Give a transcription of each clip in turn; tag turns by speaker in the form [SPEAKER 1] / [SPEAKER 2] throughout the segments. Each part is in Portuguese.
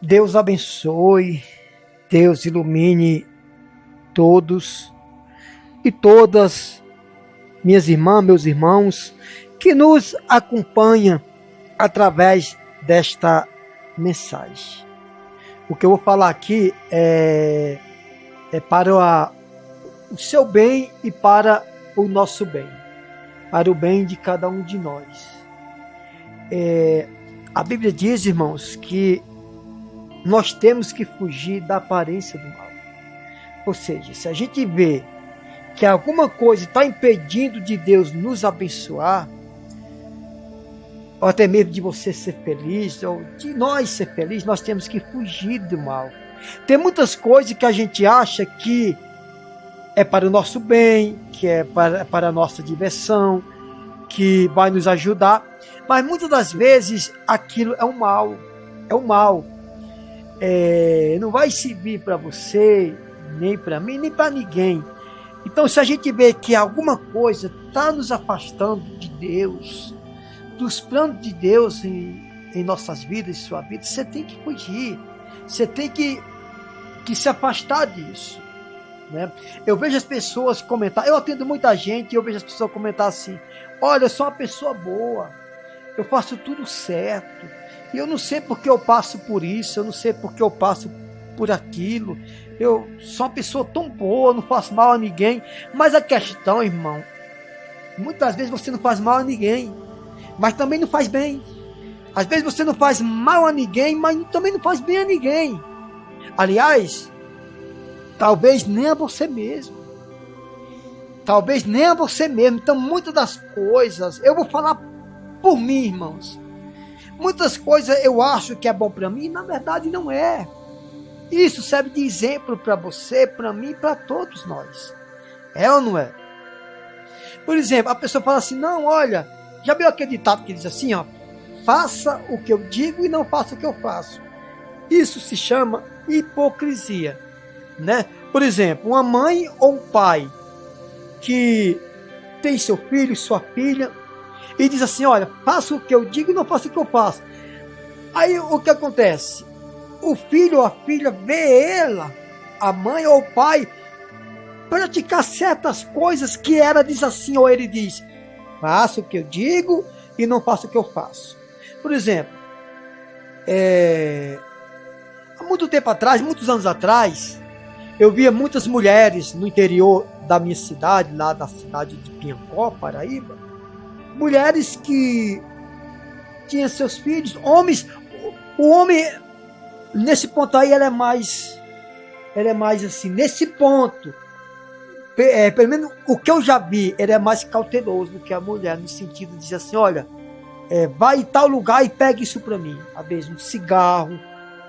[SPEAKER 1] Deus abençoe, Deus ilumine todos e todas, minhas irmãs, meus irmãos, que nos acompanham através desta mensagem. O que eu vou falar aqui é para o seu bem e para o nosso bem, para o bem de cada um de nós. A Bíblia diz, irmãos, que nós temos que fugir da aparência do mal. Ou seja, se a gente vê que alguma coisa está impedindo de Deus nos abençoar, ou até mesmo de você ser feliz, ou de nós ser felizes, nós temos que fugir do mal. Tem muitas coisas que a gente acha que é para o nosso bem, que é para a nossa diversão, que vai nos ajudar, mas muitas das vezes aquilo é um mal, não vai servir para você, nem para mim, nem para ninguém. Então, se a gente vê que alguma coisa está nos afastando de Deus, dos planos de Deus em nossas vidas, em sua vida, você tem que fugir, você tem que se afastar disso, né? Eu vejo as pessoas comentar, eu atendo muita gente e eu vejo as pessoas comentar assim: olha, eu sou uma pessoa boa, eu faço tudo certo, e eu não sei porque eu passo por isso, eu não sei porque eu passo por aquilo, eu sou uma pessoa tão boa, não faço mal a ninguém. Mas a questão, irmão, muitas vezes você não faz mal a ninguém, mas também não faz bem. Às vezes você não faz mal a ninguém, mas também não faz bem a ninguém. Aliás, talvez nem a você mesmo. Talvez nem a você mesmo. Então, muitas das coisas, eu vou falar por mim, irmãos. Muitas coisas eu acho que é bom para mim, na verdade não é. Isso serve de exemplo para você, para mim e para todos nós. É ou não é? Por exemplo, a pessoa fala assim: não, olha, já viu aquele ditado que diz assim, ó: faça o que eu digo e não faça o que eu faço. Isso se chama hipocrisia, né? Por exemplo, uma mãe ou um pai que tem seu filho, sua filha, e diz assim: olha, faça o que eu digo e não faça o que eu faço. Aí o que acontece? O filho ou a filha vê ela, a mãe ou o pai, praticar certas coisas que ela diz assim, ou ele diz: faça o que eu digo e não faça o que eu faço. Por exemplo, há muito tempo atrás, muitos anos atrás, eu via muitas mulheres no interior da minha cidade, lá da cidade de Piancó, Paraíba, mulheres que tinham seus filhos, homens. O homem, nesse ponto aí, ele é mais assim, nesse ponto, pelo menos o que eu já vi, ele é mais cauteloso do que a mulher, no sentido de dizer assim: olha, vai em tal lugar e pega isso para mim, às vezes um cigarro,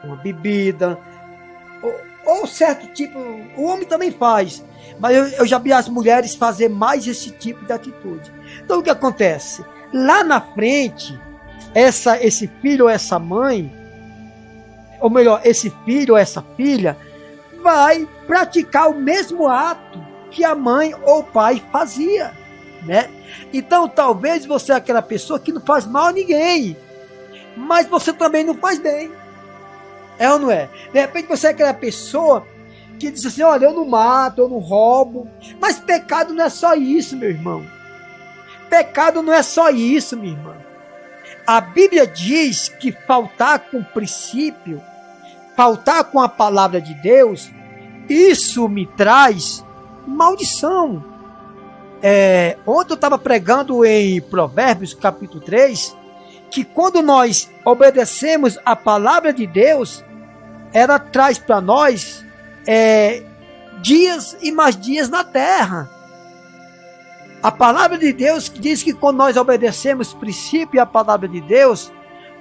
[SPEAKER 1] uma bebida, ou certo tipo. O homem também faz, mas eu já vi as mulheres fazer mais esse tipo de atitude. Então o que acontece? Lá na frente, esse filho ou essa mãe, ou melhor, esse filho ou essa filha, vai praticar o mesmo ato que a mãe ou o pai fazia, né? Então talvez você é aquela pessoa que não faz mal a ninguém, mas você também não faz bem. É ou não é? De repente você é aquela pessoa que diz assim: olha, eu não mato, eu não roubo. Mas pecado não é só isso, meu irmão. Pecado não é só isso, minha irmã. A Bíblia diz que faltar com o princípio, faltar com a palavra de Deus, isso me traz maldição. Ontem eu estava pregando em Provérbios capítulo 3, que quando nós obedecemos a palavra de Deus, ela traz para nós dias e mais dias na terra. A palavra de Deus diz que quando nós obedecemos o princípio e a palavra de Deus,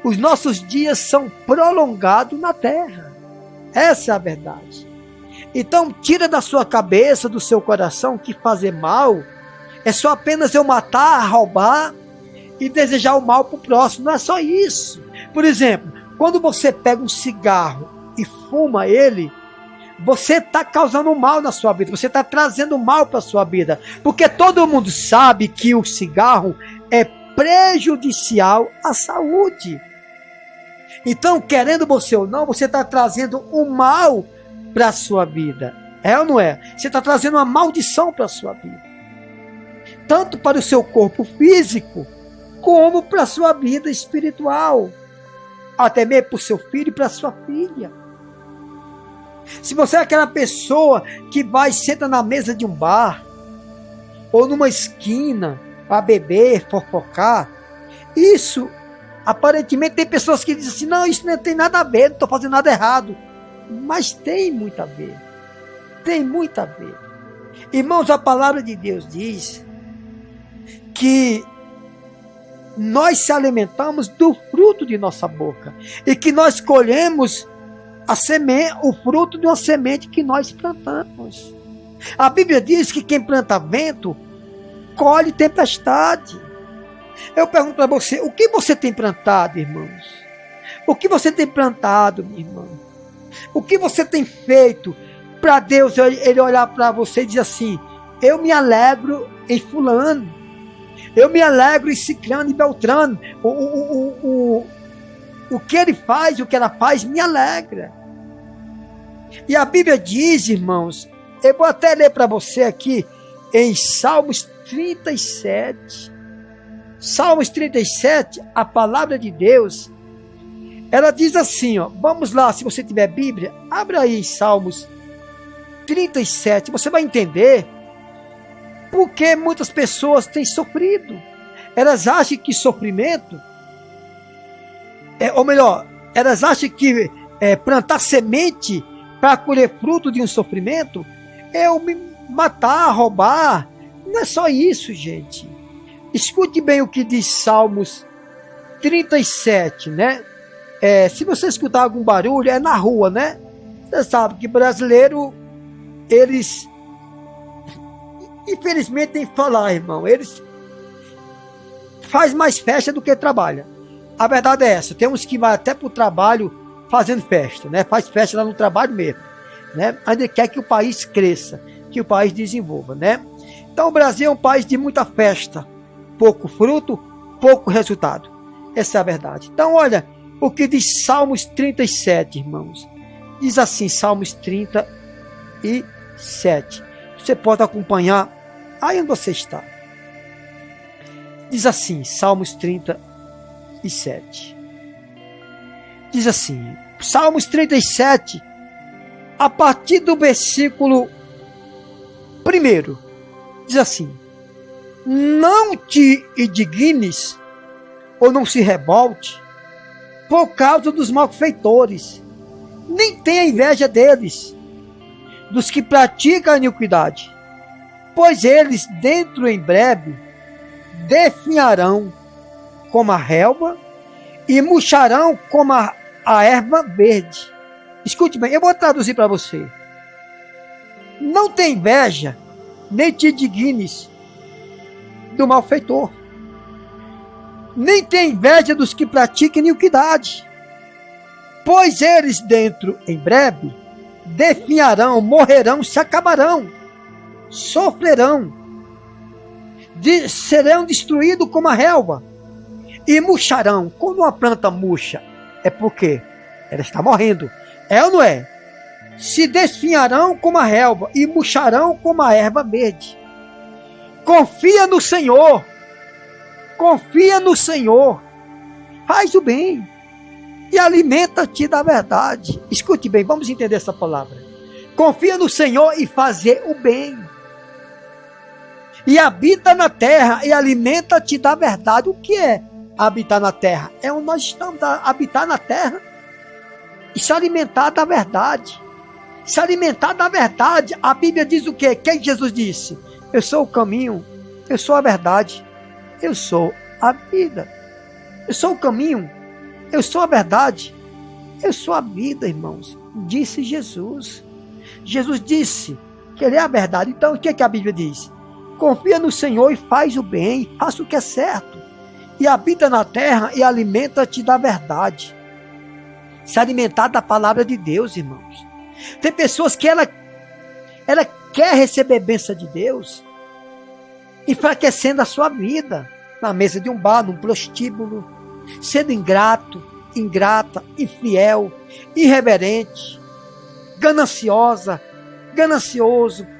[SPEAKER 1] os nossos dias são prolongados na terra. Essa é a verdade. Então tira da sua cabeça, do seu coração, que fazer mal é só apenas eu matar, roubar e desejar o mal para o próximo. Não é só isso. Por exemplo, quando você pega um cigarro e fuma ele, você está causando mal na sua vida, você está trazendo mal para a sua vida, porque todo mundo sabe que o cigarro é prejudicial à saúde. Então, querendo você ou não, você está trazendo o mal para a sua vida. É ou não é? Você está trazendo uma maldição para a sua vida. Tanto para o seu corpo físico, como para a sua vida espiritual. Até mesmo para o seu filho e para a sua filha. Se você é aquela pessoa que vai, senta na mesa de um bar, ou numa esquina, para beber, fofocar, isso, aparentemente, tem pessoas que dizem assim, não, isso não tem nada a ver, não estou fazendo nada errado. Mas tem muito a ver. Tem muito a ver. Irmãos, a palavra de Deus diz que nós se alimentamos do fruto de nossa boca. E que nós colhemos o fruto de uma semente que nós plantamos. A Bíblia diz que quem planta vento, colhe tempestade. Eu pergunto para você, o que você tem plantado, irmãos? O que você tem plantado, minha irmã? O que você tem feito para Deus, ele olhar para você e dizer assim, eu me alegro em fulano, eu me alegro em ciclano e beltrano, o que ele faz, o que ela faz, me alegra. E a Bíblia diz, irmãos, eu vou até ler para você aqui, em Salmos 37, Salmos 37, a palavra de Deus, ela diz assim, ó, vamos lá, se você tiver Bíblia, abra aí em Salmos 37, você vai entender porque muitas pessoas têm sofrido. Elas acham que sofrimento, ou melhor, elas acham que plantar semente para colher fruto de um sofrimento é me matar, roubar. Não é só isso, gente. Escute bem o que diz Salmos 37, né? Se você escutar algum barulho, é na rua, né? Você sabe que brasileiro, eles, infelizmente, tem que falar, irmão, eles fazem mais festa do que trabalham. A verdade é essa, tem uns que vão até para o trabalho fazendo festa, né? Faz festa lá no trabalho mesmo, né? Ainda quer que o país cresça, que o país desenvolva, né? Então o Brasil é um país de muita festa, pouco fruto, pouco resultado. Essa é a verdade. Então olha o que diz Salmos 37, irmãos. Diz assim, Salmos 37. Você pode acompanhar aí onde você está. Diz assim, Salmos 37. Diz assim, Salmos 37, a partir do versículo 1, diz assim, não te indignes, ou não se revolte, por causa dos malfeitores, nem tenha inveja deles, dos que praticam a iniquidade, pois eles, dentro em breve, definharão como a relva, e murcharão como a erva verde. Escute bem, eu vou traduzir para você. Não tem inveja, nem te indignes do malfeitor. Nem tem inveja dos que praticam iniquidade. Pois eles dentro, em breve, definharão, morrerão, se acabarão, sofrerão, serão destruídos como a relva, e murcharão. Quando uma planta murcha, é porque ela está morrendo. É ou não é? Se desfinharão como a relva e murcharão como a erva verde. Confia no Senhor. Confia no Senhor. Faz o bem. E alimenta-te da verdade. Escute bem, vamos entender essa palavra. Confia no Senhor e fazer o bem. E habita na terra e alimenta-te da verdade. O que é habitar na terra? É onde nós estamos, habitar na terra e se alimentar da verdade. Se alimentar da verdade. A Bíblia diz o quê? Quem Jesus disse? Eu sou o caminho, eu sou a verdade, eu sou a vida. Eu sou o caminho, eu sou a verdade, eu sou a vida, irmãos. Disse Jesus. Jesus disse que Ele é a verdade. Então o que é que a Bíblia diz? Confia no Senhor e faz o bem, faça o que é certo. E habita na terra e alimenta-te da verdade. Se alimentar da palavra de Deus, irmãos. Tem pessoas que ela quer receber bênção de Deus, enfraquecendo a sua vida, na mesa de um bar, num prostíbulo, sendo ingrato, ingrata, infiel, irreverente, ganancioso,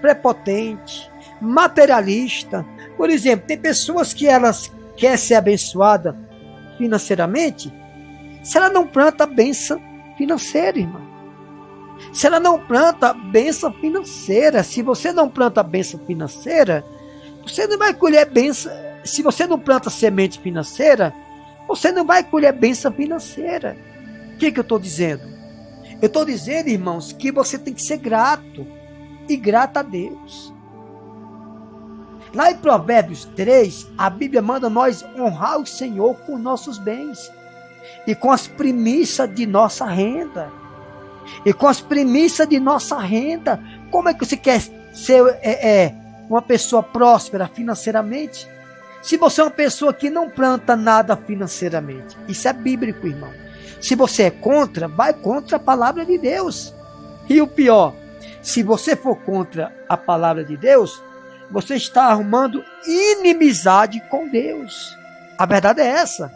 [SPEAKER 1] prepotente, materialista. Por exemplo, tem pessoas que elas querem ser abençoadas financeiramente, se ela não planta bênção financeira, irmão. Se ela não planta bênção financeira, se você não planta bênção financeira, você não vai colher bênção. Se você não planta semente financeira, você não vai colher bênção financeira. O que eu estou dizendo? Eu estou dizendo, irmãos, que você tem que ser grato e grato a Deus. Lá em Provérbios 3, a Bíblia manda nós honrar o Senhor com nossos bens e com as primícias de nossa renda. E com as primícias de nossa renda, como é que você quer ser uma pessoa próspera financeiramente? Se você é uma pessoa que não planta nada financeiramente, isso é bíblico, irmão. Se você é contra, vai contra a palavra de Deus. E o pior, se você for contra a palavra de Deus, você está arrumando inimizade com Deus. A verdade é essa.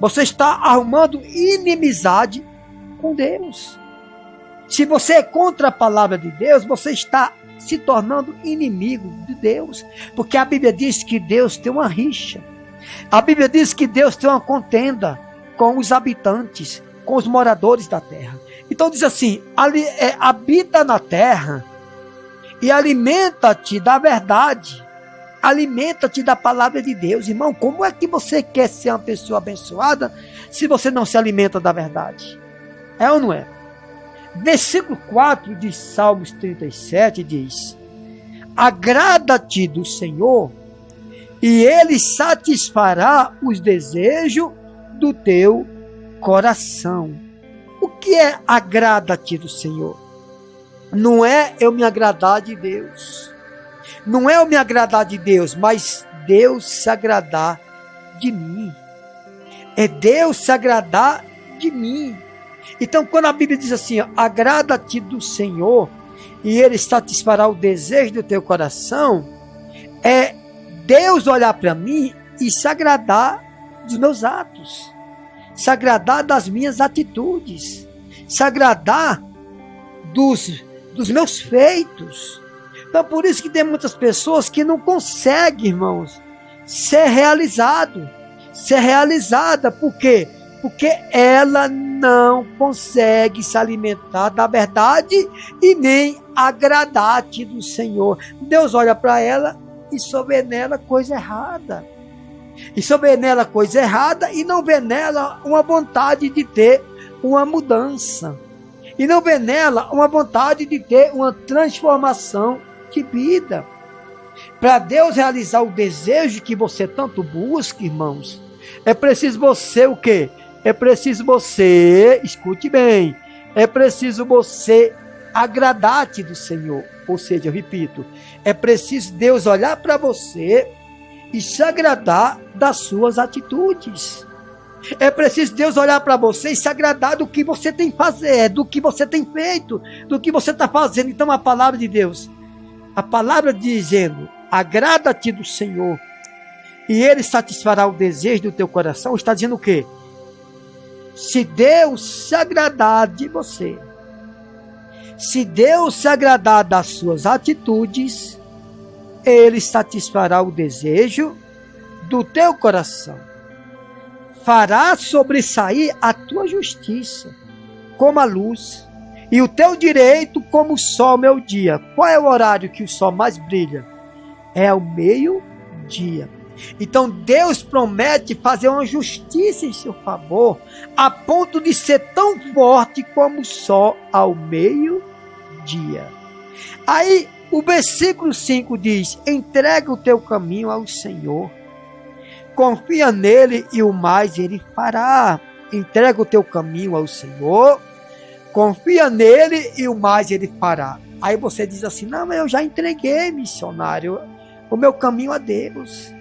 [SPEAKER 1] Você está arrumando inimizade com Deus. Se você é contra a palavra de Deus, você está se tornando inimigo de Deus. Porque a Bíblia diz que Deus tem uma rixa. A Bíblia diz que Deus tem uma contenda com os habitantes, com os moradores da terra. Então diz assim, habita na terra e alimenta-te da verdade. Alimenta-te da palavra de Deus. Irmão, como é que você quer ser uma pessoa abençoada se você não se alimenta da verdade? É ou não é? Versículo 4 de Salmos 37 diz: agrada-te do Senhor e Ele satisfará os desejos do teu coração. O que é agrada-te do Senhor? Não é eu me agradar de Deus. Não é eu me agradar de Deus, mas Deus se agradar de mim. É Deus se agradar de mim. Então, quando a Bíblia diz assim, agrada-te do Senhor e Ele satisfará o desejo do teu coração, é Deus olhar para mim e se agradar dos meus atos, se agradar das minhas atitudes, se agradar dos meus feitos. Então, por isso que tem muitas pessoas que não conseguem, irmãos, ser realizada. Por quê? Porque ela não consegue se alimentar da verdade e nem agradar-te do Senhor. Deus olha para ela e só vê nela coisa errada. E só vê nela coisa errada e não vê nela uma vontade de ter uma mudança. E não vê nela uma vontade de ter uma transformação de vida. Para Deus realizar o desejo que você tanto busca, irmãos, é preciso você o quê? É preciso você, escute bem, é preciso você agradar-te do Senhor. Ou seja, eu repito, é preciso Deus olhar para você e se agradar das suas atitudes. É preciso Deus olhar para você e se agradar do que você tem fazer, do que você tem feito, do que você está fazendo. Então a palavra de Deus, a palavra dizendo, agrada-te do Senhor e Ele satisfará o desejo do teu coração, está dizendo o quê? Se Deus se agradar de você, se Deus se agradar das suas atitudes, Ele satisfará o desejo do teu coração. Fará sobressair a tua justiça como a luz e o teu direito como o sol meio-dia. Qual é o horário que o sol mais brilha? É ao meio-dia. Então Deus promete fazer uma justiça em seu favor, a ponto de ser tão forte como o sol ao meio-dia. Aí o versículo 5 diz: entrega o teu caminho ao Senhor, confia nele e o mais ele fará. Entrega o teu caminho ao Senhor, confia nele e o mais ele fará. Aí você diz assim: não, mas eu já entreguei, missionário, o meu caminho a Deus.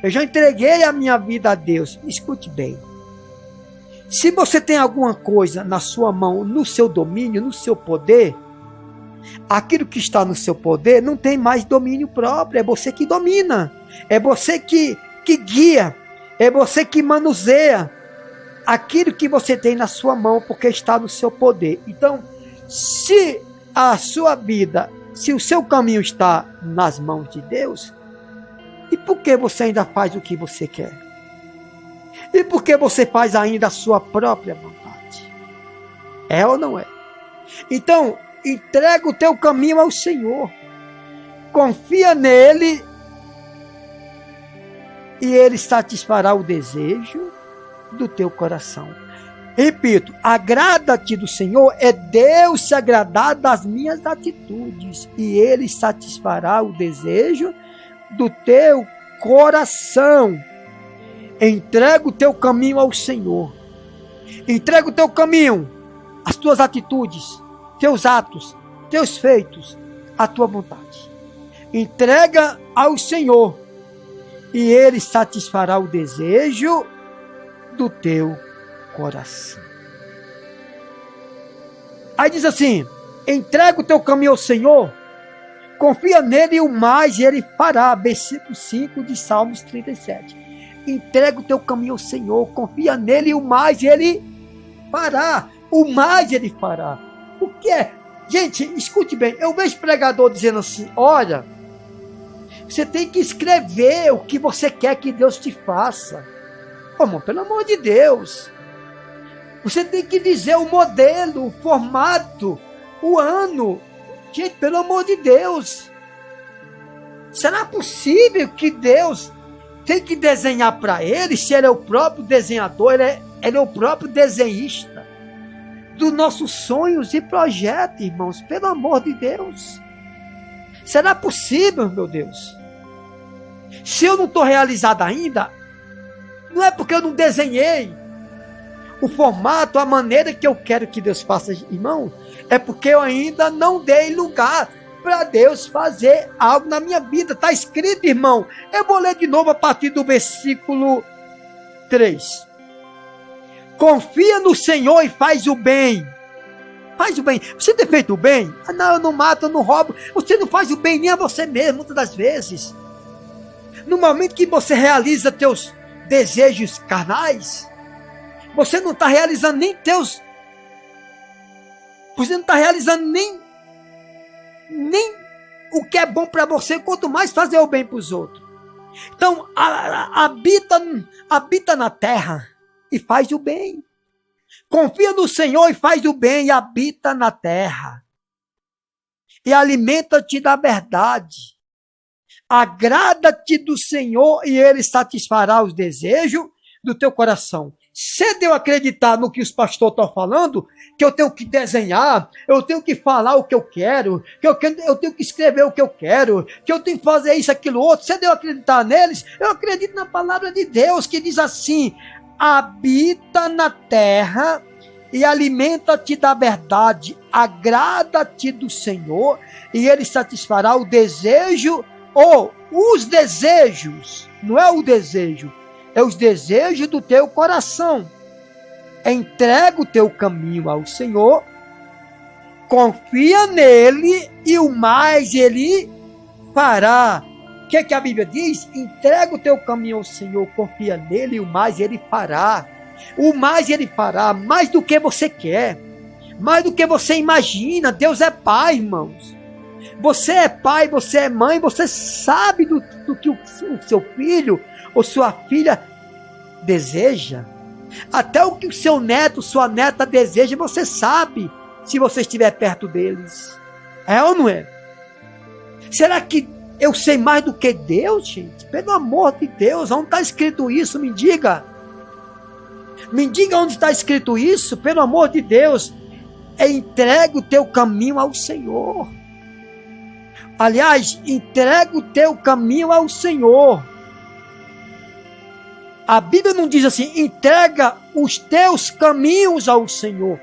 [SPEAKER 1] Eu já entreguei a minha vida a Deus. Escute bem. Se você tem alguma coisa na sua mão, no seu domínio, no seu poder, aquilo que está no seu poder não tem mais domínio próprio. É você que domina. É você que guia. É você que manuseia aquilo que você tem na sua mão, porque está no seu poder. Então, se a sua vida, se o seu caminho está nas mãos de Deus, e por que você ainda faz o que você quer? E por que você faz ainda a sua própria vontade? É ou não é? Então, entrega o teu caminho ao Senhor. Confia nele e ele satisfará o desejo do teu coração. Repito, agrada-te do Senhor é Deus se agradar das minhas atitudes e ele satisfará o desejo do teu coração. Entrega o teu caminho ao Senhor. Entrega o teu caminho, as tuas atitudes, teus atos, teus feitos, a tua vontade. Entrega ao Senhor e ele satisfará o desejo do teu coração. Aí diz assim: entrega o teu caminho ao Senhor, confia nele e o mais ele fará. Versículo 5 de Salmos 37. Entrega o teu caminho ao Senhor, confia nele e o mais ele fará. O mais ele fará. O que é? Gente, escute bem, eu vejo pregador dizendo assim: olha, você tem que escrever o que você quer que Deus te faça. Oh, irmão, pelo amor de Deus. Você tem que dizer o modelo, o formato, o ano. Gente, pelo amor de Deus. Será possível que Deus tem que desenhar para ele, se ele é o próprio desenhador, ele é o próprio desenhista dos nossos sonhos e projetos, irmãos? Pelo amor de Deus. Será possível, meu Deus? Se eu não estou realizado ainda, não é porque eu não desenhei o formato, a maneira que eu quero que Deus faça, irmão, é porque eu ainda não dei lugar para Deus fazer algo na minha vida. Está escrito, irmão. Eu vou ler de novo a partir do versículo 3. Confia no Senhor e faz o bem. Faz o bem. Você tem feito o bem? Ah, não, eu não mato, eu não roubo. Você não faz o bem nem a você mesmo, muitas das vezes. No momento que você realiza teus desejos carnais, você não está realizando nem teus... Você não está realizando nem o que é bom para você, quanto mais fazer o bem para os outros. Então, habita na terra e faz o bem. Confia no Senhor e faz o bem e habita na terra. E alimenta-te da verdade. Agrada-te do Senhor e ele satisfará os desejos do teu coração. Se eu acreditar no que os pastores estão falando, que eu tenho que desenhar, eu tenho que falar o que eu quero, eu tenho que escrever o que eu quero, que eu tenho que fazer isso, aquilo, outro, se eu acreditar neles, eu acredito na palavra de Deus, que diz assim: habita na terra e alimenta-te da verdade, agrada-te do Senhor e ele satisfará o desejo, ou os desejos, não é o desejo, é os desejos do teu coração. Entrega o teu caminho ao Senhor, confia nele e o mais ele fará. O que a Bíblia diz? Entrega o teu caminho ao Senhor, confia nele e o mais ele fará. O mais ele fará, mais do que você quer, mais do que você imagina. Deus é Pai, irmãos. Você é pai, você é mãe, você sabe do que o seu filho ou sua filha deseja. Até o que o seu neto, sua neta deseja, você sabe, se você estiver perto deles. É ou não é? Será que eu sei mais do que Deus, gente? Pelo amor de Deus, onde está escrito isso? Me diga. Me diga onde está escrito isso, pelo amor de Deus. Entregue o teu caminho ao Senhor. Aliás, entrega o teu caminho ao Senhor. A Bíblia não diz assim: entrega os teus caminhos ao Senhor.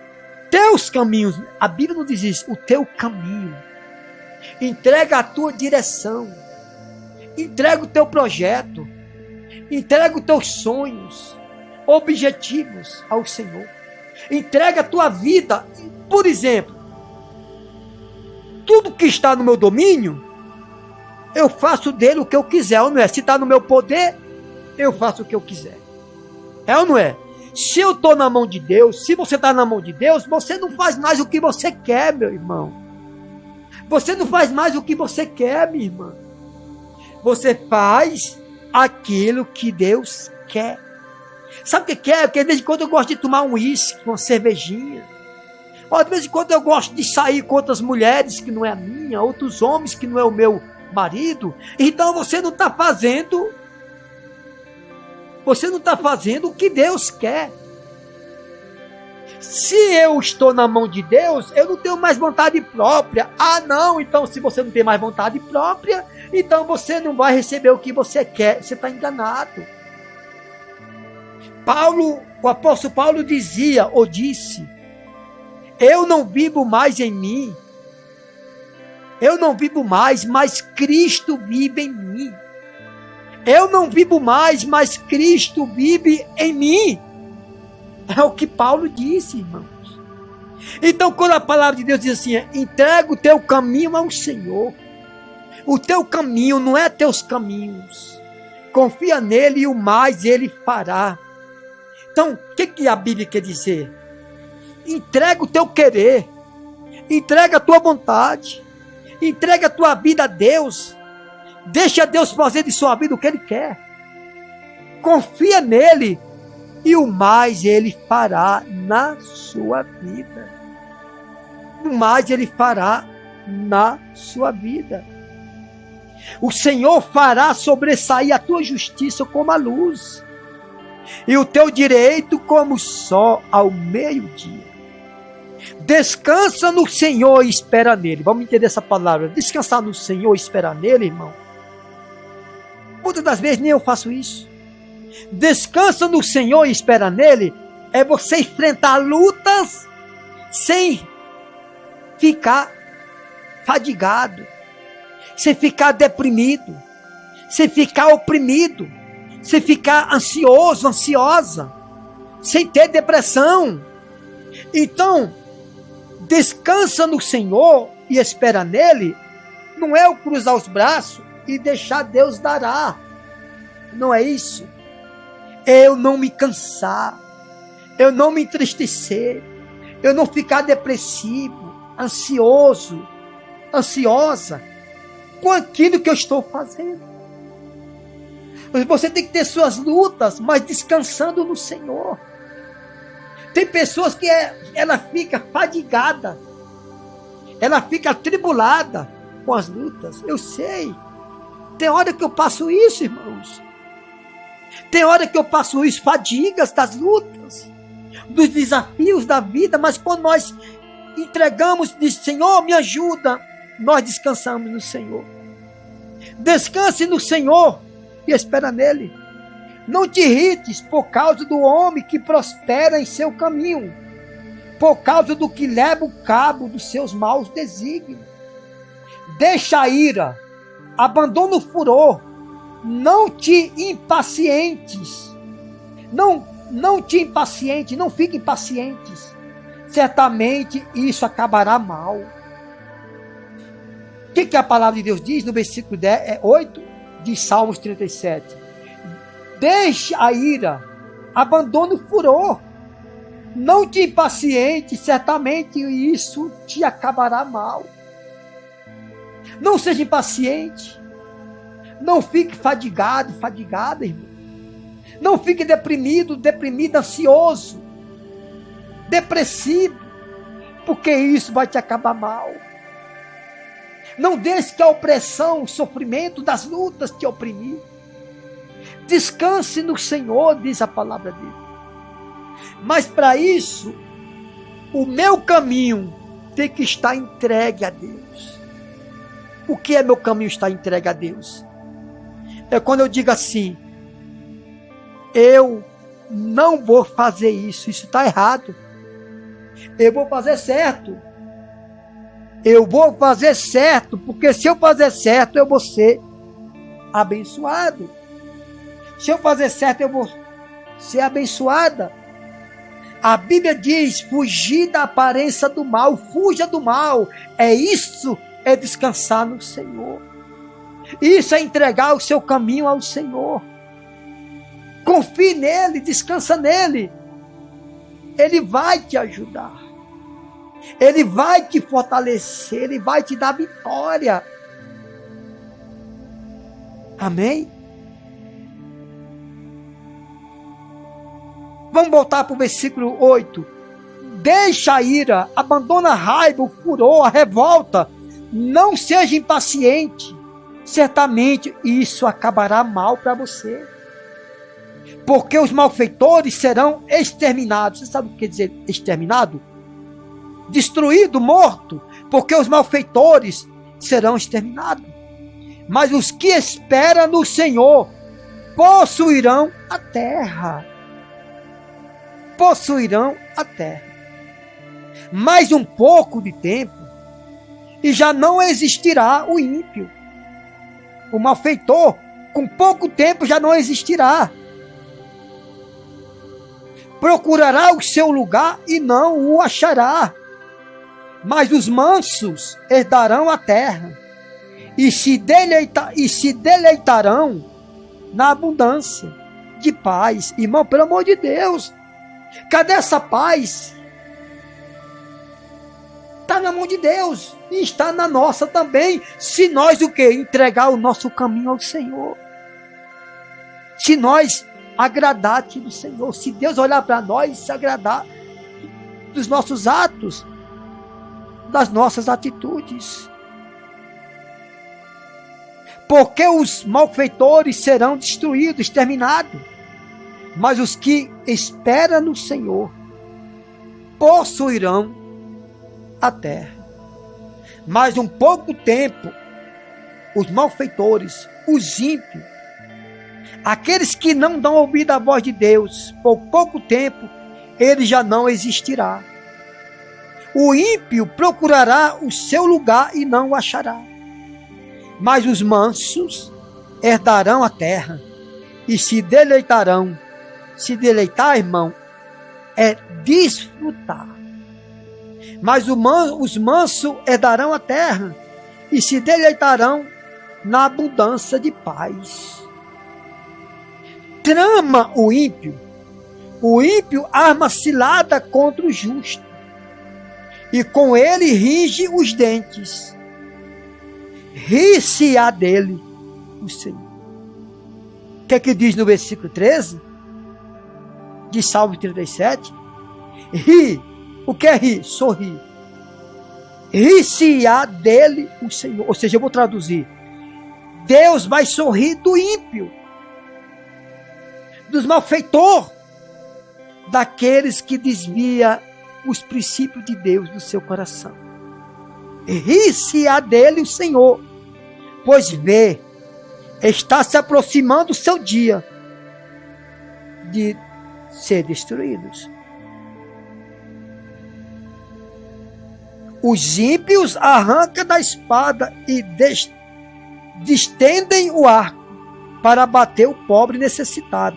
[SPEAKER 1] Teus caminhos. A Bíblia não diz isso. O teu caminho. Entrega a tua direção. Entrega o teu projeto. Entrega os teus sonhos, objetivos ao Senhor. Entrega a tua vida. Por exemplo, tudo que está no meu domínio, eu faço dele o que eu quiser, ou não é? Se está no meu poder, eu faço o que eu quiser. É ou não é? Se eu estou na mão de Deus, se você está na mão de Deus, você não faz mais o que você quer, meu irmão. Você não faz mais o que você quer, minha irmã. Você faz aquilo que Deus quer. Sabe o que é? Porque de vez em quando eu gosto de tomar um uísque, uma cervejinha. Ou de vez em quando eu gosto de sair com outras mulheres que não é a minha, outros homens que não é o meu marido. Então você não está fazendo. Você não está fazendo o que Deus quer. Se eu estou na mão de Deus, eu não tenho mais vontade própria. Ah, não, então se você não tem mais vontade própria, então você não vai receber o que você quer. Você está enganado. O apóstolo Paulo dizia, ou disse, eu não vivo mais em mim. Eu não vivo mais, mas Cristo vive em mim. Eu não vivo mais, mas Cristo vive em mim. É o que Paulo disse, irmãos. Então, quando a palavra de Deus diz assim, entrega o teu caminho ao Senhor. O teu caminho não é teus caminhos. Confia nele e o mais ele fará. Então, o que a Bíblia quer dizer? Entrega o teu querer. Entrega a tua vontade. Entrega a tua vida a Deus. Deixa Deus fazer de sua vida o que Ele quer. Confia nele. E o mais Ele fará na sua vida. O mais Ele fará na sua vida. O Senhor fará sobressair a tua justiça como a luz. E o teu direito como o sol ao meio-dia. Descansa no Senhor e espera nele. Vamos entender essa palavra. Descansar no Senhor e esperar nele, irmão. Muitas das vezes nem eu faço isso. Descansa no Senhor e espera nele é você enfrentar lutas sem ficar fadigado, sem ficar deprimido, sem ficar oprimido, sem ficar ansioso, ansiosa, sem ter depressão. Então, descansa no Senhor e espera nele, não é o cruzar os braços e deixar Deus dará. Não é isso. Eu não me cansar, eu não me entristecer, eu não ficar depressivo, ansioso, ansiosa com aquilo que eu estou fazendo. Você tem que ter suas lutas, mas descansando no Senhor. Tem pessoas que ela fica fadigada, ela fica atribulada com as lutas. Eu sei. Tem hora que eu passo isso, irmãos. Tem hora que eu passo isso, fadigas das lutas, dos desafios da vida, mas quando nós entregamos, diz, Senhor, me ajuda, nós descansamos no Senhor. Descanse no Senhor e espera nele. Não te irrites por causa do homem que prospera em seu caminho, por causa do que leva o cabo dos seus maus desígnios. Deixa a ira, abandona o furor, não te impacientes, não te impaciente, não fique impacientes, certamente isso acabará mal. O que a palavra de Deus diz no versículo 8 de Salmos 37? Deixe a ira, abandone o furor, não te impaciente, certamente isso te acabará mal. Não seja impaciente, não fique fadigado, fadigada, irmão. Não fique deprimido, deprimida, ansioso, depressivo, porque isso vai te acabar mal. Não deixe que a opressão, o sofrimento das lutas te oprimir. Descanse no Senhor, diz a palavra dele. Mas para isso, o meu caminho tem que estar entregue a Deus. O que é meu caminho estar entregue a Deus? É quando eu digo assim, eu não vou fazer isso está errado. Eu vou fazer certo. Eu vou fazer certo, porque se eu fazer certo, eu vou ser abençoado. Se eu fazer certo, eu vou ser abençoada. A Bíblia diz, fugir da aparência do mal, fuja do mal. É isso, é descansar no Senhor. Isso é entregar o seu caminho ao Senhor. Confie nele, descansa nele. Ele vai te ajudar. Ele vai te fortalecer, Ele vai te dar vitória. Amém? Vamos voltar para o versículo 8. Deixa a ira, abandona a raiva, o furor, a revolta. Não seja impaciente. Certamente isso acabará mal para você. Porque os malfeitores serão exterminados. Você sabe o que quer dizer exterminado? Destruído, morto. Porque os malfeitores serão exterminados. Mas os que esperam no Senhor possuirão a terra. Possuirão a terra. Mais um pouco de tempo e já não existirá o ímpio. O malfeitor, com pouco tempo, já não existirá. Procurará o seu lugar e não o achará. Mas os mansos herdarão a terra e se deleitarão na abundância de paz. Irmão, pelo amor de Deus, cadê essa paz? Está na mão de Deus e está na nossa também, se nós o quê? Entregar o nosso caminho ao Senhor. Se nós agradar do Senhor, se Deus olhar para nós e se agradar dos nossos atos, das nossas atitudes. Porque os malfeitores serão destruídos, exterminados, mas os que esperam no Senhor possuirão a terra. Mais um pouco tempo, os malfeitores, os ímpios, aqueles que não dão ouvido à voz de Deus, por pouco tempo, ele já não existirá. O ímpio procurará o seu lugar e não o achará. Mas os mansos herdarão a terra e se deleitarão. Se deleitar, irmão, é desfrutar. Mas os mansos herdarão a terra e se deleitarão na abundância de paz. Trama o ímpio arma cilada contra o justo, e com ele ringe os dentes. Ri-se-á dele o Senhor. O que é que diz no versículo 13? De Salmo 37? Ri. O que é rir? Sorrir. Ri-se-á dele o Senhor. Ou seja, eu vou traduzir. Deus vai sorrir do ímpio, dos malfeitores, daqueles que desvia os princípios de Deus do seu coração. Ri-se-á dele o Senhor, pois vê, está se aproximando o seu dia de ser destruídos. Os ímpios arrancam da espada e distendem o arco para bater o pobre necessitado,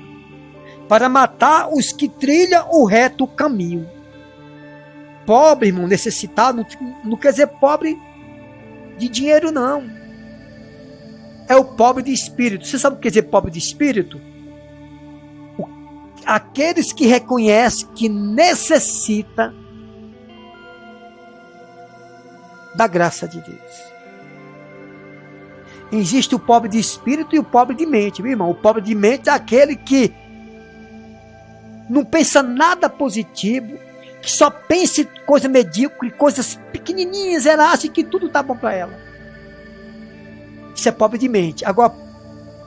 [SPEAKER 1] para matar os que trilham o reto caminho. Pobre, irmão, necessitado, não quer dizer pobre de dinheiro, não. É o pobre de espírito. Você sabe o que quer dizer pobre de espírito? Aqueles que reconhecem que necessita da graça de Deus. Existe o pobre de espírito e o pobre de mente, meu irmão. O pobre de mente é aquele que não pensa nada positivo, que só pensa em coisa medíocre, coisas pequenininhas, ela acha que tudo está bom para ela. Isso é pobre de mente. Agora,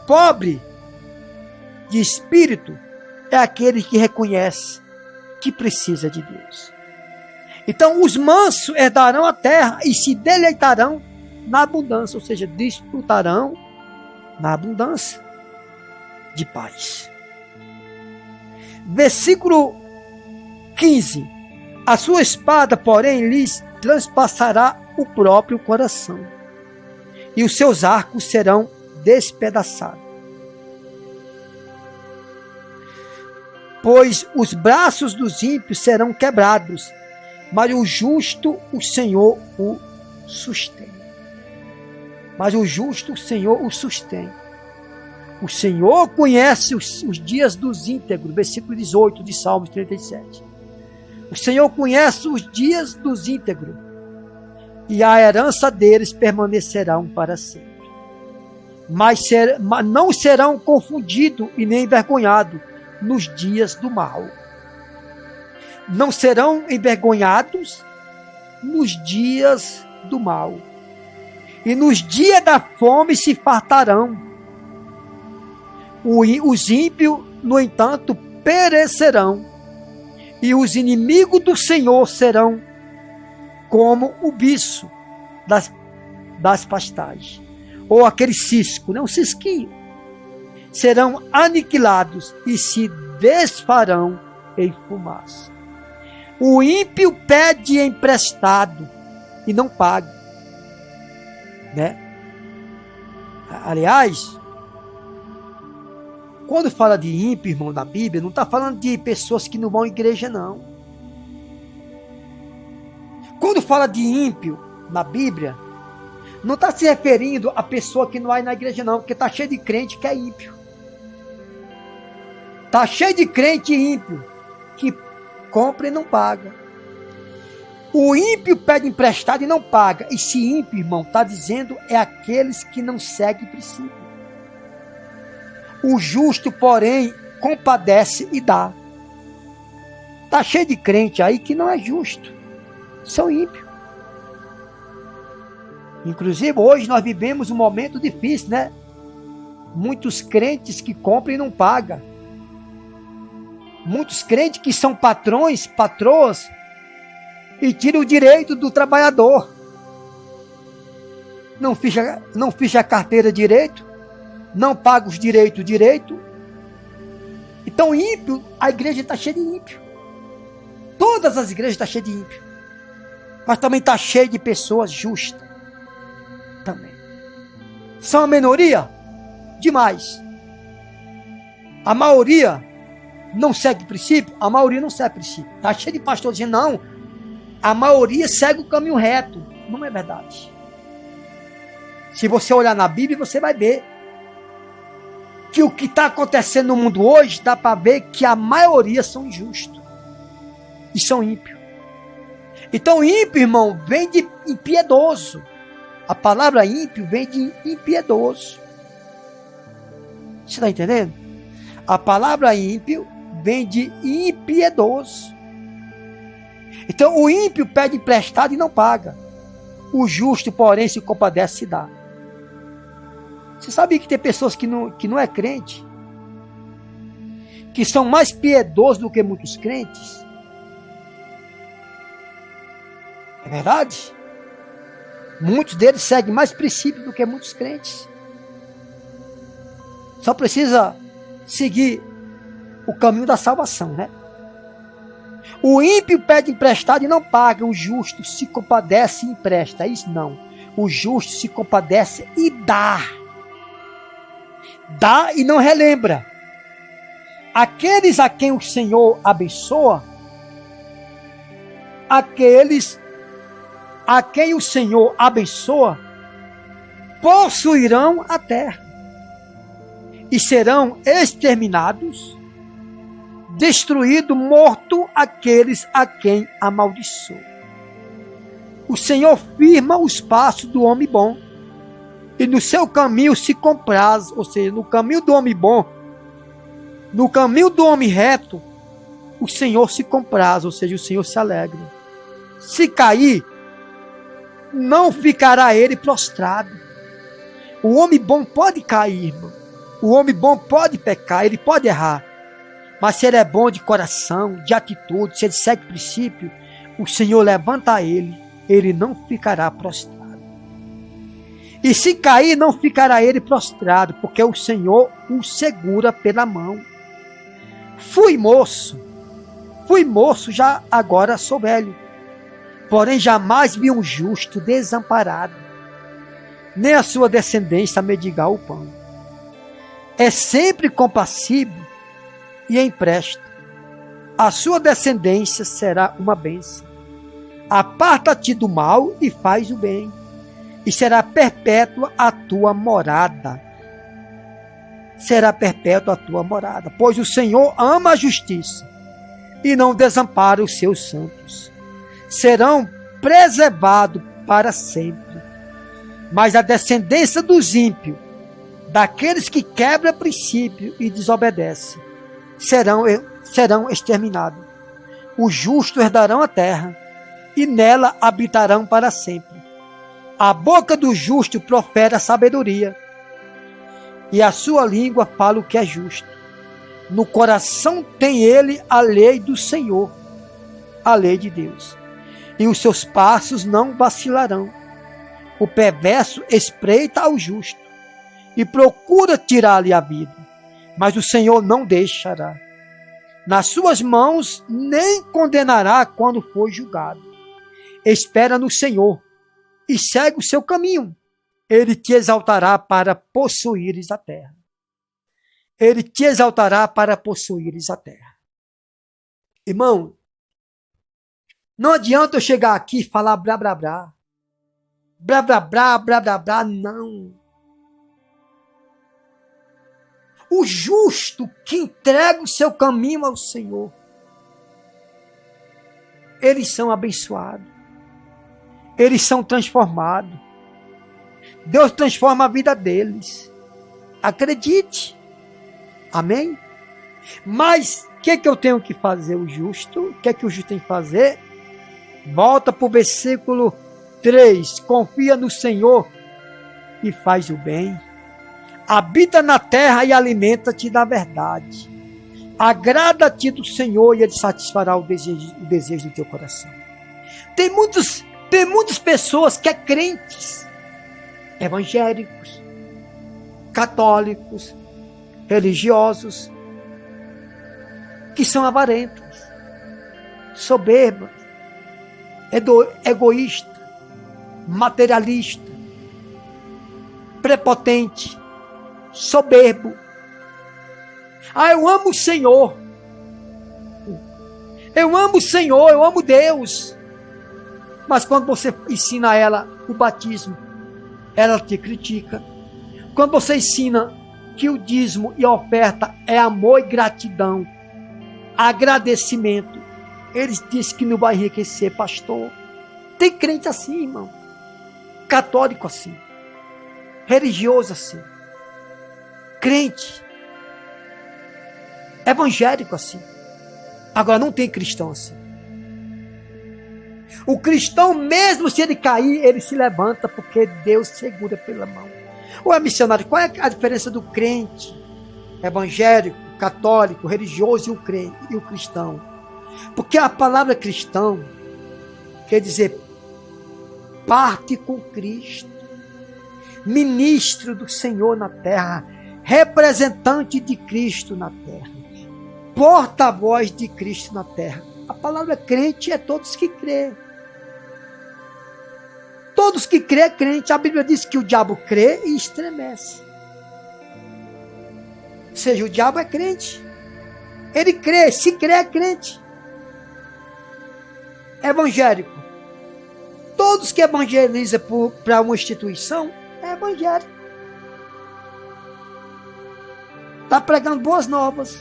[SPEAKER 1] pobre de espírito é aquele que reconhece que precisa de Deus. Então, os mansos herdarão a terra e se deleitarão na abundância, ou seja, desfrutarão na abundância de paz. Versículo 15. A sua espada, porém, lhes transpassará o próprio coração, e os seus arcos serão despedaçados. Pois os braços dos ímpios serão quebrados, mas o justo, o Senhor o sustém. Mas o justo, o Senhor o sustém. O Senhor conhece os dias dos íntegros, versículo 18 de Salmos 37. O Senhor conhece os dias dos íntegros, e a herança deles permanecerão para sempre. Mas não serão confundidos e nem envergonhados nos dias do mal. Não serão envergonhados nos dias do mal. E nos dias da fome se fartarão. Os ímpios, no entanto, perecerão. E os inimigos do Senhor serão como o bicho das pastagens. Ou aquele cisco, um cisquinho. Serão aniquilados e se desfarão em fumaça. O ímpio pede emprestado e não paga. Né? Aliás, quando fala de ímpio, irmão, na Bíblia, não está falando de pessoas que não vão à igreja, não. Quando fala de ímpio na Bíblia, não está se referindo a pessoa que não vai na igreja, não, porque está cheio de crente que é ímpio. Está cheio de crente ímpio que compra e não paga. O ímpio pede emprestado e não paga. Esse ímpio, irmão, está dizendo, é aqueles que não seguem princípio. O justo, porém, compadece e dá. Está cheio de crente aí que não é justo. São ímpios. Inclusive, hoje nós vivemos um momento difícil, né? Muitos crentes que compram e não pagam. Muitos crentes que são patrões, patroas, e tiram o direito do trabalhador. Não ficha a carteira direito, não paga os direitos direito. Então, ímpio, a igreja está cheia de ímpio. Todas as igrejas estão cheias de ímpio. Mas também está cheia de pessoas justas. Também. São a minoria? Demais. A maioria não segue princípio? A maioria não segue princípio. Está cheio de pastor dizendo, não, a maioria segue o caminho reto. Não é verdade. Se você olhar na Bíblia, você vai ver que o que está acontecendo no mundo hoje, dá para ver que a maioria são injustos. E são ímpios. Então, ímpio, irmão, vem de impiedoso. A palavra ímpio vem de impiedoso. Você está entendendo? A palavra ímpio vem de impiedoso. Então, o ímpio pede emprestado e não paga. O justo, porém, se compadece e dá. Você sabia que tem pessoas que não é crente, que são mais piedosos do que muitos crentes? É verdade? Muitos deles seguem mais princípios do que muitos crentes. Só precisa seguir o caminho da salvação, né? O ímpio pede emprestado e não paga. O justo se compadece e empresta. Isso não. O justo se compadece e dá. Dá e não relembra. Aqueles a quem o Senhor abençoa, aqueles a quem o Senhor abençoa, possuirão a terra e serão exterminados, destruído, morto aqueles a quem amaldiçoa. O Senhor firma os passos do homem bom e no seu caminho se compraz, ou seja, no caminho do homem bom, no caminho do homem reto, o Senhor se compraz, ou seja, o Senhor se alegra. Se cair, não ficará ele prostrado. O homem bom pode cair, irmão. O homem bom pode pecar, ele pode errar. Mas se ele é bom de coração, de atitude, se ele segue princípio, o Senhor levanta ele não ficará prostrado. E se cair, não ficará ele prostrado, porque o Senhor o segura pela mão. Fui moço, já agora sou velho. Porém, jamais vi um justo desamparado, nem a sua descendência mendigar o pão. É sempre compassivo e empresta. A sua descendência será uma bênção. Aparta-te do mal e faz o bem, e será perpétua a tua morada. Será perpétua a tua morada, pois o Senhor ama a justiça e não desampara os seus santos. Serão preservados para sempre. Mas a descendência dos ímpios, daqueles que quebram princípio e desobedecem, serão exterminados. Os justos herdarão a terra, e nela habitarão para sempre. A boca do justo profere a sabedoria, e a sua língua fala o que é justo. No coração tem ele a lei do Senhor, a lei de Deus, e os seus passos não vacilarão. O perverso espreita ao justo e procura tirar-lhe a vida, mas o Senhor não deixará. Nas suas mãos nem condenará quando for julgado. Espera no Senhor e segue o seu caminho. Ele te exaltará para possuíres a terra. Ele te exaltará para possuíres a terra. Irmão, não adianta eu chegar aqui e falar blá, blá, blá. Blá, blá, blá, blá, blá, blá, não. O justo que entrega o seu caminho ao Senhor, eles são abençoados. Eles são transformados. Deus transforma a vida deles. Acredite. Amém? Mas o que eu tenho que fazer? O justo, o que o justo tem que fazer? Volta para o versículo 3. Confia no Senhor e faz o bem. Habita na terra e alimenta-te da verdade. Agrada-te do Senhor e Ele satisfará o desejo do teu coração. Tem muitas pessoas que são crentes, evangélicos, católicos, religiosos, que são avarentos, soberbas, egoístas, materialistas, prepotente, soberbo. Eu amo o Senhor. Eu amo o Senhor, eu amo Deus. Mas quando você ensina a ela o batismo, ela te critica. Quando você ensina que o dízimo e a oferta é amor e gratidão, agradecimento, eles dizem que não vai enriquecer, pastor. Tem crente assim, irmão. Católico assim. Religioso assim. Crente. Evangélico assim. Agora não tem cristão assim. O cristão, mesmo se ele cair, ele se levanta porque Deus segura pela mão. Ou é missionário? Qual é a diferença do crente evangélico, católico, religioso e o cristão? Porque a palavra cristão quer dizer parte com Cristo, ministro do Senhor na terra, representante de Cristo na terra, porta-voz de Cristo na terra. A palavra crente é todos que crê. Todos que crê é crente. A Bíblia diz que o diabo crê e estremece. Ou seja, o diabo é crente. Ele crê, se crê é crente. Evangélico. Todos que evangelizam para uma instituição é evangélico. Está pregando boas novas.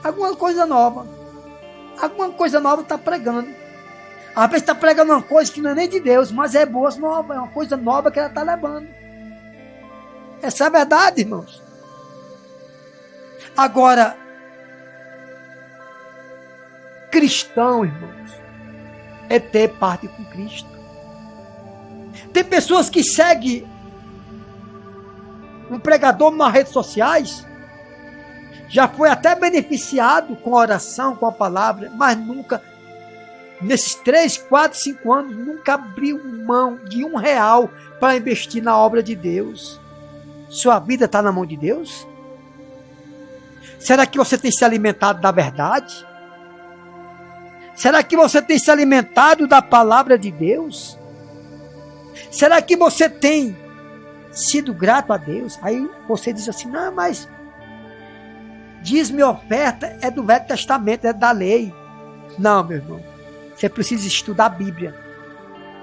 [SPEAKER 1] Alguma coisa nova. Alguma coisa nova está pregando. Às vezes está pregando uma coisa que não é nem de Deus, mas é boas novas, é uma coisa nova que ela está levando. Essa é a verdade, irmãos. Agora, cristão, irmãos, é ter parte com Cristo. Tem pessoas que seguem um pregador nas redes sociais, já foi até beneficiado com a oração, com a palavra, mas nunca, nesses 3, 4, 5 anos, nunca abriu mão de R$1 para investir na obra de Deus. Sua vida está na mão de Deus? Será que você tem se alimentado da verdade? Será que você tem se alimentado da palavra de Deus? Será que você tem sido grato a Deus? Aí você diz assim, não, mas dízimo e oferta é do Velho Testamento, é da lei. Não, meu irmão. Você precisa estudar a Bíblia.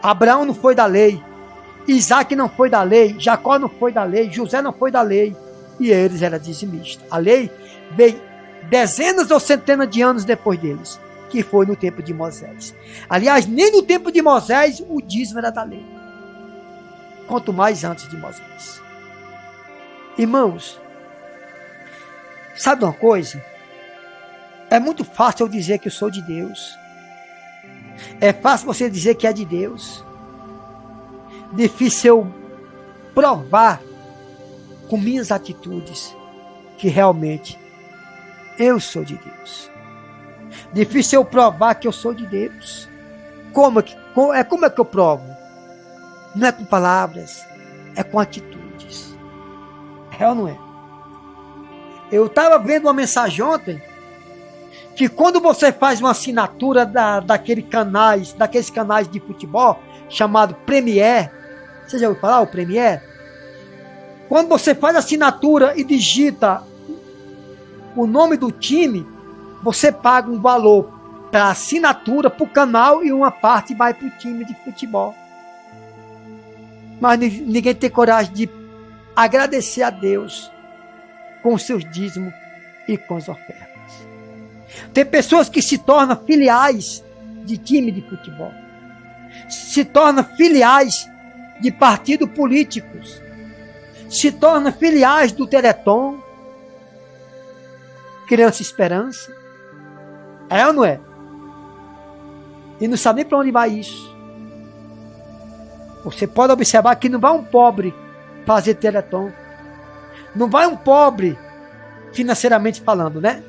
[SPEAKER 1] Abraão não foi da lei. Isaac não foi da lei. Jacó não foi da lei. José não foi da lei. E eles eram dizimistas. A lei veio dezenas ou centenas de anos depois deles. que foi no tempo de Moisés. Aliás, nem no tempo de Moisés o dízimo era da lei. Quanto mais antes de Moisés. Irmãos, sabe uma coisa? É muito fácil eu dizer que eu sou de Deus. É fácil você dizer que é de Deus. Difícil eu provar com minhas atitudes que realmente eu sou de Deus. Difícil eu provar que eu sou de Deus. Como é que eu provo? Não é com palavras, é com atitudes. É ou não é? Eu estava vendo uma mensagem ontem que quando você faz uma assinatura daqueles canais de futebol chamado Premier, você já ouviu falar o Premier? Quando você faz a assinatura e digita o nome do time, você paga um valor para a assinatura, para o canal, e uma parte vai para o time de futebol. Mas ninguém tem coragem de agradecer a Deus com os seus dízimos e com as ofertas. Tem pessoas que se tornam filiais de time de futebol, se tornam filiais de partidos políticos, se tornam filiais do Teleton, Criança Esperança. É ou não é? E não sabe nem para onde vai isso. Você pode observar que não vai um pobre fazer Teleton. Não vai um pobre, financeiramente falando, né?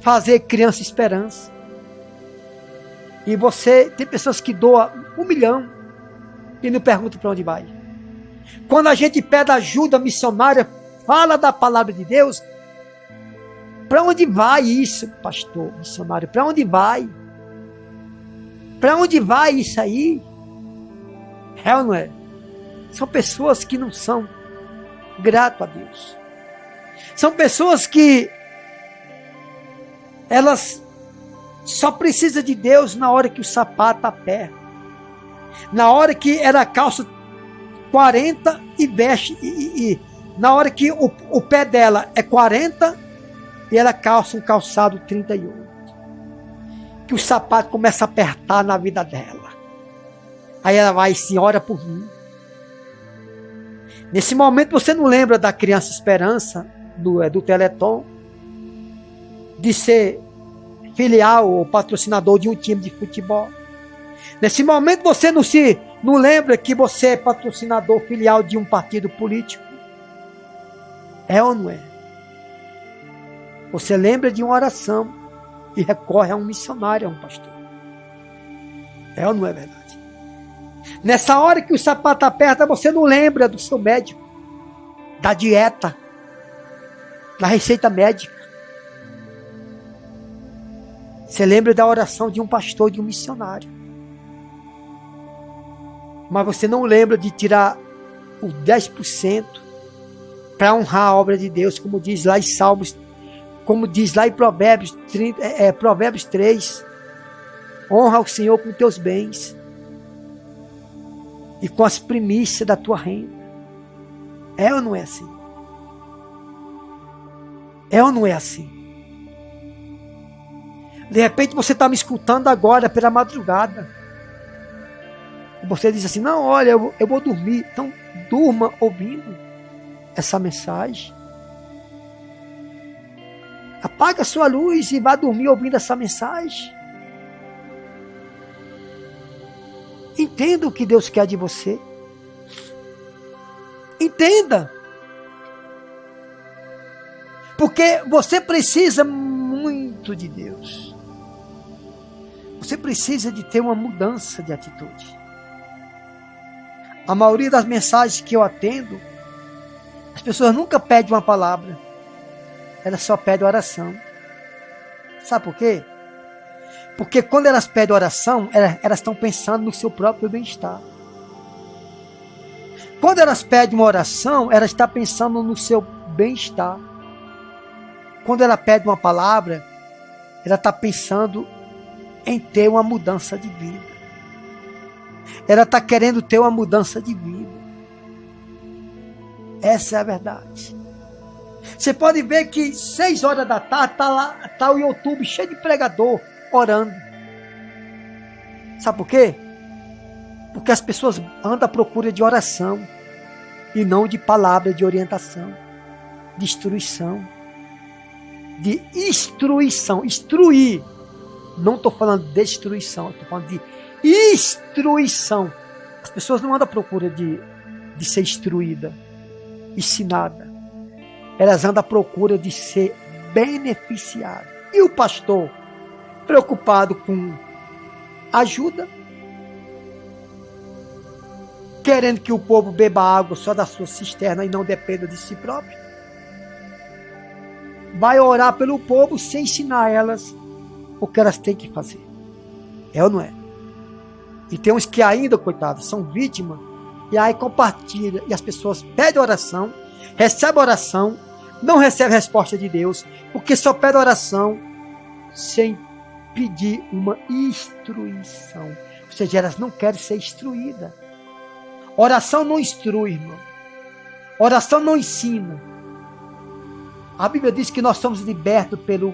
[SPEAKER 1] Fazer Criança Esperança. E você, tem pessoas que doam 1 milhão e não perguntam para onde vai. Quando a gente pede ajuda missionária, fala da palavra de Deus, para onde vai isso, pastor missionário? Para onde vai? Para onde vai isso aí? É ou não é? São pessoas que não são gratas a Deus. São pessoas que elas só precisam de Deus na hora que o sapato aperta. Na hora que ela calça 40 e veste. E na hora que o pé dela é 40 e ela calça um calçado 38. Que o sapato começa a apertar na vida dela. Aí ela vai assim, ora por mim. Nesse momento você não lembra da Criança Esperança, do Teleton, de ser filial ou patrocinador de um time de futebol. Nesse momento você não lembra que você é patrocinador filial de um partido político. É ou não é? Você lembra de uma oração e recorre a um missionário, a um pastor. É ou não é verdade? Nessa hora que o sapato aperta, você não lembra do seu médico, da dieta, da receita médica. Você lembra da oração de um pastor, de um missionário. Mas você não lembra de tirar o 10% para honrar a obra de Deus, como diz lá em Salmos, como diz lá em Provérbios 3. Honra o Senhor com teus bens e com as primícias da tua renda. É ou não é assim? É ou não é assim? De repente você está me escutando agora pela madrugada. E você diz assim, não, olha, eu vou dormir. Então durma ouvindo essa mensagem. Apaga a sua luz e vá dormir ouvindo essa mensagem. Entenda o que Deus quer de você. Entenda. Porque você precisa muito de Deus. Você precisa de ter uma mudança de atitude. A maioria das mensagens que eu atendo, as pessoas nunca pedem uma palavra. Elas só pedem oração. Sabe por quê? Porque quando elas pedem oração, elas estão pensando no seu próprio bem-estar. Quando elas pedem uma oração, elas estão pensando no seu bem-estar. Quando ela pede uma palavra, ela está pensando em ter uma mudança de vida. Ela está querendo ter uma mudança de vida. Essa é a verdade. Você pode ver que 6 horas da tarde está o YouTube cheio de pregador orando. Sabe por quê? Porque as pessoas andam à procura de oração e não de palavra de orientação, de instrução, de instruição. Instruir. Não estou falando de destruição, estou falando de instruição. As pessoas não andam à procura de ser instruída, ensinada. Elas andam à procura de ser beneficiada. E o pastor, preocupado com ajuda, querendo que o povo beba água só da sua cisterna e não dependa de si próprio, vai orar pelo povo sem ensinar elas o que elas têm que fazer. É ou não é? E tem uns que ainda, coitados, são vítimas, e aí compartilha, e as pessoas pedem oração, recebem oração, não recebem resposta de Deus, porque só pede oração sem pedir uma instruição. Ou seja, elas não querem ser instruídas. Oração não instrui, irmão. Oração não ensina. A Bíblia diz que nós somos libertos pela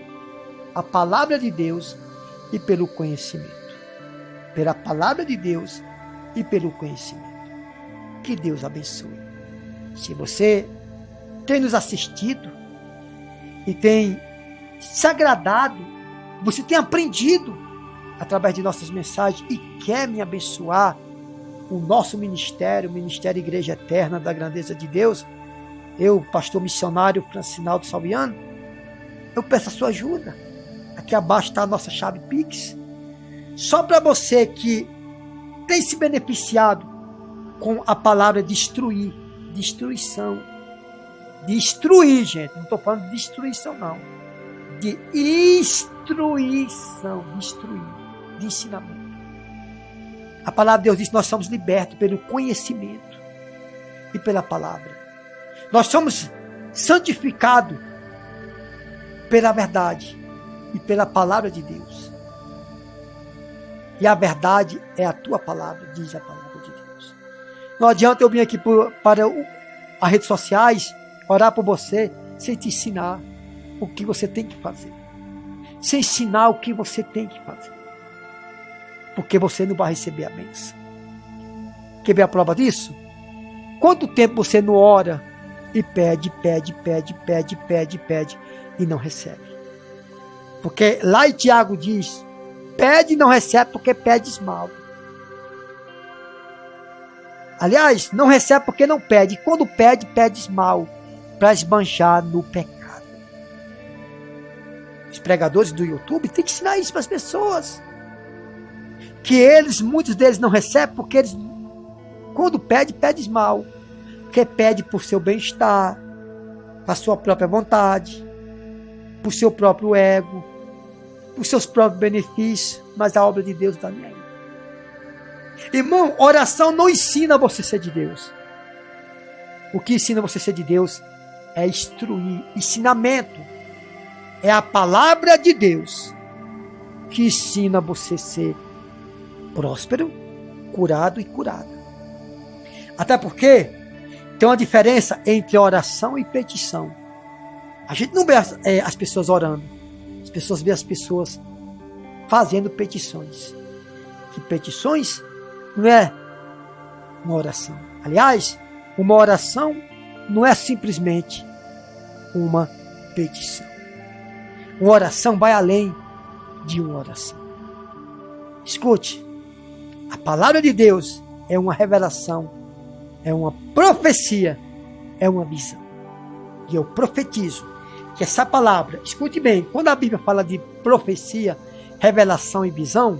[SPEAKER 1] palavra de Deus e pelo conhecimento. Pela palavra de Deus e pelo conhecimento. Que Deus abençoe. Se você tem nos assistido e tem se agradado, você tem aprendido através de nossas mensagens e quer me abençoar, o nosso ministério, o Ministério Igreja Eterna da Grandeza de Deus, eu, pastor missionário Francinaldo Salviano, eu peço a sua ajuda. Aqui abaixo está a nossa chave Pix. Só para você que tem se beneficiado com a palavra destruir, destruição. Destruir, gente. Não estou falando de destruição, não. De instruição. Destruir. De ensinamento. A palavra de Deus diz que nós somos libertos pelo conhecimento e pela palavra. Nós somos santificados pela verdade e pela palavra de Deus. E a verdade é a tua palavra, diz a palavra de Deus. Não adianta eu vir aqui para as redes sociais, orar por você, sem te ensinar o que você tem que fazer. Sem ensinar o que você tem que fazer. Porque você não vai receber a bênção. Quer ver a prova disso? Quanto tempo você não ora e pede e não recebe? Porque lá em Tiago diz, pede e não recebe porque pedes mal. Aliás, não recebe porque não pede. E quando pede, pedes mal, para esbanjar no pecado. Os pregadores do YouTube têm que ensinar isso para as pessoas. Que muitos deles não recebem porque eles, quando pede, pedes mal. Porque pede por seu bem-estar, para sua própria vontade, por seu próprio ego, por seus próprios benefícios, mas a obra de Deus está nem aí. Irmão, oração não ensina você a ser de Deus. O que ensina você a ser de Deus é instruir. Ensinamento é a palavra de Deus que ensina você a ser próspero, curado e curada. Até porque tem uma diferença entre oração e petição. A gente não vê as pessoas orando. As pessoas vê as pessoas fazendo petições. Que petições não é uma oração. Aliás, uma oração não é simplesmente uma petição. Uma oração vai além de uma oração. Escute. A palavra de Deus é uma revelação, é uma profecia, é uma visão. E eu profetizo que essa palavra, escute bem, quando a Bíblia fala de profecia, revelação e visão,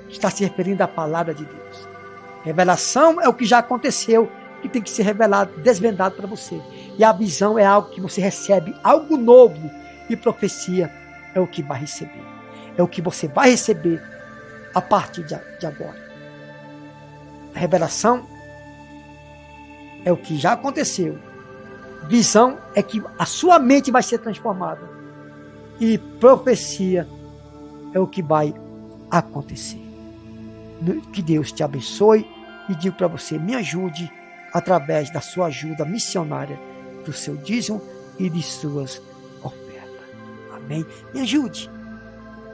[SPEAKER 1] está se referindo à palavra de Deus. Revelação é o que já aconteceu, que tem que ser revelado, desvendado para você. E a visão é algo que você recebe, algo novo, e profecia é o que vai receber. É o que você vai receber a partir de agora. A revelação é o que já aconteceu. Visão é que a sua mente vai ser transformada. E profecia é o que vai acontecer. Que Deus te abençoe e digo para você, me ajude através da sua ajuda missionária, do seu dízimo e de suas ofertas. Amém? Me ajude.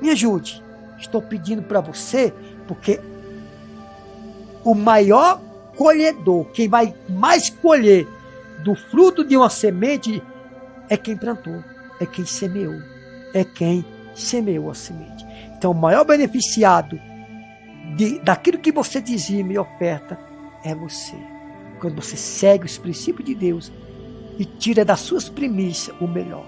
[SPEAKER 1] Me ajude. Estou pedindo para você, porque o maior colhedor, quem vai mais colher do fruto de uma semente, é quem plantou, é quem semeou, a semente. Então, o maior beneficiado daquilo que você dizima e oferta é você. Quando você segue os princípios de Deus e tira das suas primícias o melhor.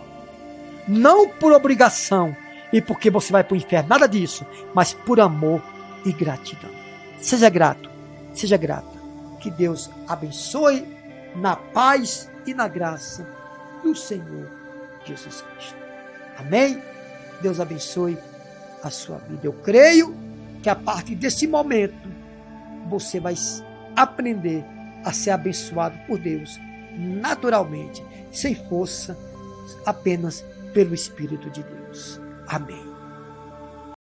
[SPEAKER 1] Não por obrigação e porque você vai para o inferno, nada disso, mas por amor e gratidão. Seja grato, seja grata. Que Deus abençoe na paz e na graça do Senhor Jesus Cristo. Amém? Deus abençoe a sua vida. Eu creio que a partir desse momento você vai aprender a ser abençoado por Deus naturalmente, sem força, apenas pelo Espírito de Deus. Amém.